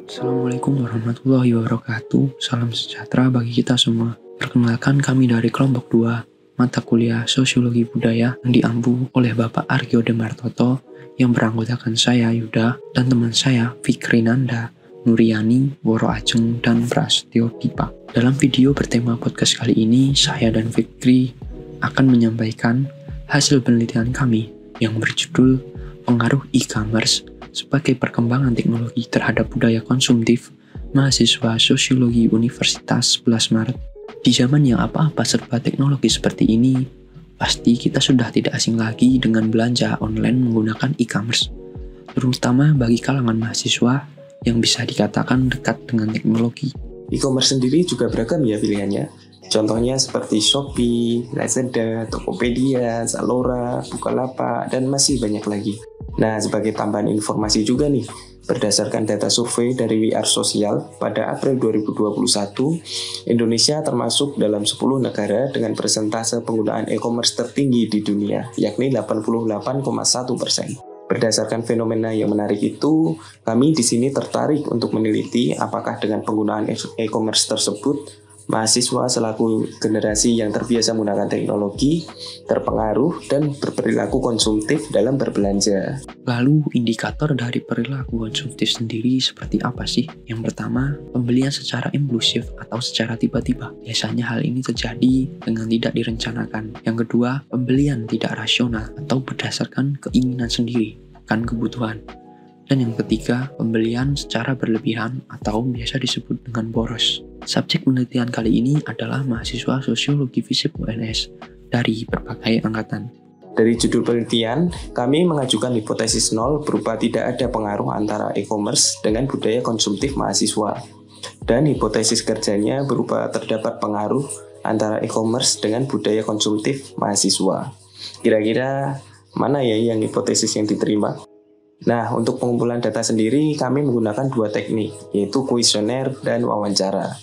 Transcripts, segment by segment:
Assalamualaikum warahmatullahi wabarakatuh. Salam sejahtera bagi kita semua. Perkenalkan kami dari kelompok 2, mata kuliah Sosiologi Budaya yang diampu oleh Bapak Argyo Demartoto yang beranggotakan saya Yuda dan teman saya Fikri Nanda, Nuriani, Woro Ajeng, dan Prasetyo Dipa. Dalam video bertema podcast kali ini, saya dan Fikri akan menyampaikan hasil penelitian kami yang berjudul Pengaruh E-commerce sebagai perkembangan teknologi terhadap budaya konsumtif mahasiswa Sosiologi Universitas 11 Maret. Di zaman yang apa-apa serba teknologi seperti ini, pasti kita sudah tidak asing lagi dengan belanja online menggunakan e-commerce, terutama bagi kalangan mahasiswa yang bisa dikatakan dekat dengan teknologi. E-commerce sendiri juga beragam ya pilihannya. Contohnya seperti Shopee, Lazada, Tokopedia, Zalora, Bukalapak, dan masih banyak lagi. Nah, sebagai tambahan informasi juga nih, berdasarkan data survei dari We Are Social pada April 2021, Indonesia termasuk dalam 10 negara dengan persentase penggunaan e-commerce tertinggi di dunia, yakni 88,1%. Berdasarkan fenomena yang menarik itu, kami di sini tertarik untuk meneliti apakah dengan penggunaan e-commerce tersebut, mahasiswa selaku generasi yang terbiasa menggunakan teknologi, terpengaruh dan berperilaku konsumtif dalam berbelanja. Lalu indikator dari perilaku konsumtif sendiri seperti apa sih? Yang pertama, pembelian secara impulsif atau secara tiba-tiba. Biasanya hal ini terjadi dengan tidak direncanakan. Yang kedua, pembelian tidak rasional atau berdasarkan keinginan sendiri, bukan kebutuhan. Dan yang ketiga, pembelian secara berlebihan atau biasa disebut dengan boros. Subjek penelitian kali ini adalah mahasiswa Sosiologi FISIP UNS dari berbagai angkatan. Dari judul penelitian, kami mengajukan hipotesis nol berupa tidak ada pengaruh antara e-commerce dengan budaya konsumtif mahasiswa. Dan hipotesis kerjanya berupa terdapat pengaruh antara e-commerce dengan budaya konsumtif mahasiswa. Kira-kira mana ya yang hipotesis yang diterima? Nah, untuk pengumpulan data sendiri, kami menggunakan dua teknik, yaitu kuesioner dan wawancara.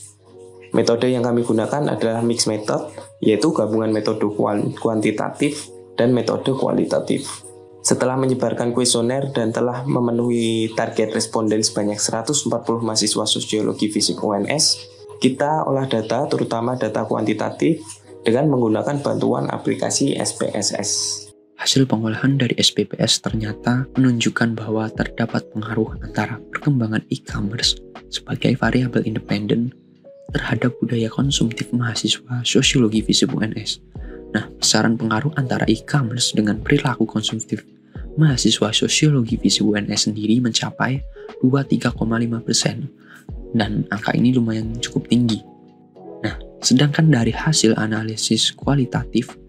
Metode yang kami gunakan adalah mixed method, yaitu gabungan metode kuantitatif dan metode kualitatif. Setelah menyebarkan kuesioner dan telah memenuhi target responden sebanyak 140 mahasiswa Sosiologi FISIP UNS, kita olah data, terutama data kuantitatif, dengan menggunakan bantuan aplikasi SPSS. Hasil pengolahan dari SPPS ternyata menunjukkan bahwa terdapat pengaruh antara perkembangan e-commerce sebagai variabel independen terhadap budaya konsumtif mahasiswa Sosiologi FISIP UNS. Nah, besaran pengaruh antara e-commerce dengan perilaku konsumtif mahasiswa Sosiologi FISIP UNS sendiri mencapai 23,5%, dan angka ini lumayan cukup tinggi. Nah, sedangkan dari hasil analisis kualitatif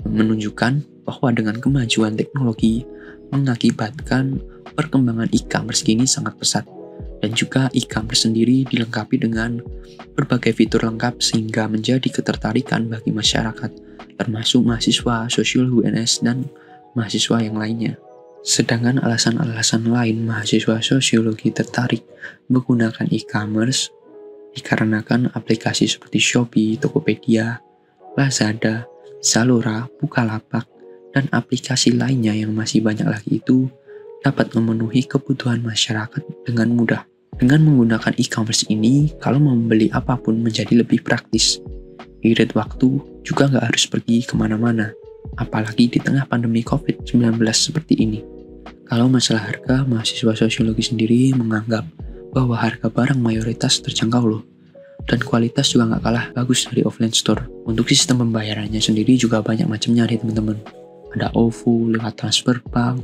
menunjukkan bahwa dengan kemajuan teknologi mengakibatkan perkembangan e-commerce kini sangat pesat, dan juga e-commerce sendiri dilengkapi dengan berbagai fitur lengkap sehingga menjadi ketertarikan bagi masyarakat, termasuk mahasiswa Sosiologi UNS dan mahasiswa yang lainnya. Sedangkan alasan-alasan lain mahasiswa Sosiologi tertarik menggunakan e-commerce dikarenakan aplikasi seperti Shopee, Tokopedia, Lazada, Zalora, Bukalapak, dan aplikasi lainnya yang masih banyak lagi itu dapat memenuhi kebutuhan masyarakat dengan mudah. Dengan menggunakan e-commerce ini, kalau mau membeli apapun menjadi lebih praktis. Irit waktu juga nggak harus pergi kemana-mana, apalagi di tengah pandemi COVID-19 seperti ini. Kalau masalah harga, mahasiswa sosiologi sendiri menganggap bahwa harga barang mayoritas terjangkau loh. Dan kualitas juga nggak kalah bagus dari offline store. Untuk sistem pembayarannya sendiri juga banyak macamnya nih teman-teman. Ada OVO, lewat transfer bank,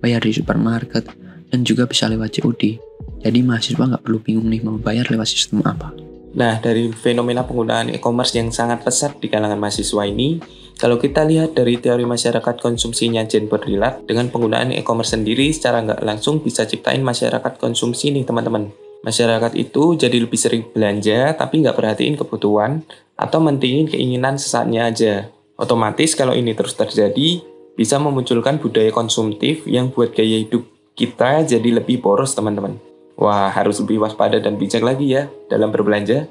bayar di supermarket, dan juga bisa lewat COD. Jadi mahasiswa nggak perlu bingung nih mau bayar lewat sistem apa. Nah, dari fenomena penggunaan e-commerce yang sangat pesat di kalangan mahasiswa ini, kalau kita lihat dari teori masyarakat konsumsinya Jane Berdillat, dengan penggunaan e-commerce sendiri secara nggak langsung bisa ciptain masyarakat konsumsi nih teman-teman. Masyarakat itu jadi lebih sering belanja tapi nggak perhatiin kebutuhan atau mentingin keinginan sesaatnya aja. Otomatis kalau ini terus terjadi, bisa memunculkan budaya konsumtif yang buat gaya hidup kita jadi lebih boros teman-teman. Wah, harus lebih waspada dan bijak lagi ya dalam berbelanja.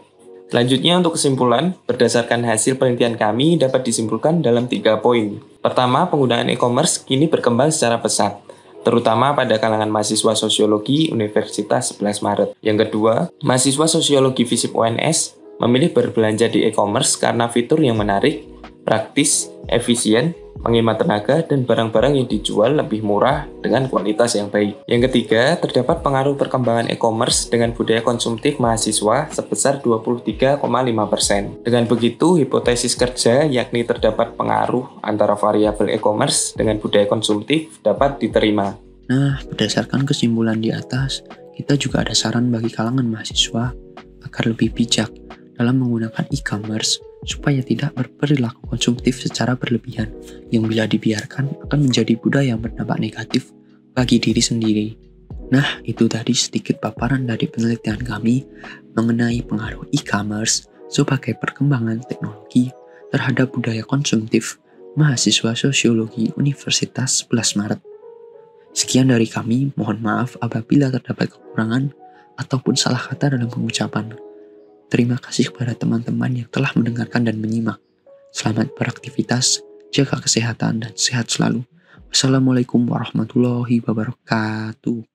Selanjutnya untuk kesimpulan, berdasarkan hasil penelitian kami dapat disimpulkan dalam 3 poin. Pertama, penggunaan e-commerce kini berkembang secara pesat. terutama pada kalangan mahasiswa sosiologi Universitas 11 Maret. Yang kedua, mahasiswa sosiologi FISIP UNS memilih berbelanja di e-commerce karena fitur yang menarik, praktis, efisien, menghemat tenaga, dan barang-barang yang dijual lebih murah dengan kualitas yang baik. Yang ketiga, terdapat pengaruh perkembangan e-commerce dengan budaya konsumtif mahasiswa sebesar 23,5%. Dengan begitu, hipotesis kerja yakni terdapat pengaruh antara variabel e-commerce dengan budaya konsumtif dapat diterima. Nah, berdasarkan kesimpulan di atas, kita juga ada saran bagi kalangan mahasiswa agar lebih bijak dalam menggunakan e-commerce supaya tidak berperilaku konsumtif secara berlebihan yang bila dibiarkan akan menjadi budaya yang berdampak negatif bagi diri sendiri. Nah, itu tadi sedikit paparan dari penelitian kami mengenai pengaruh e-commerce sebagai perkembangan teknologi terhadap budaya konsumtif mahasiswa sosiologi Universitas 11 Maret. Sekian dari kami, mohon maaf apabila terdapat kekurangan ataupun salah kata dalam pengucapan. Terima kasih kepada teman-teman yang telah mendengarkan dan menyimak. Selamat beraktivitas, jaga kesehatan dan sehat selalu. Wassalamualaikum warahmatullahi wabarakatuh.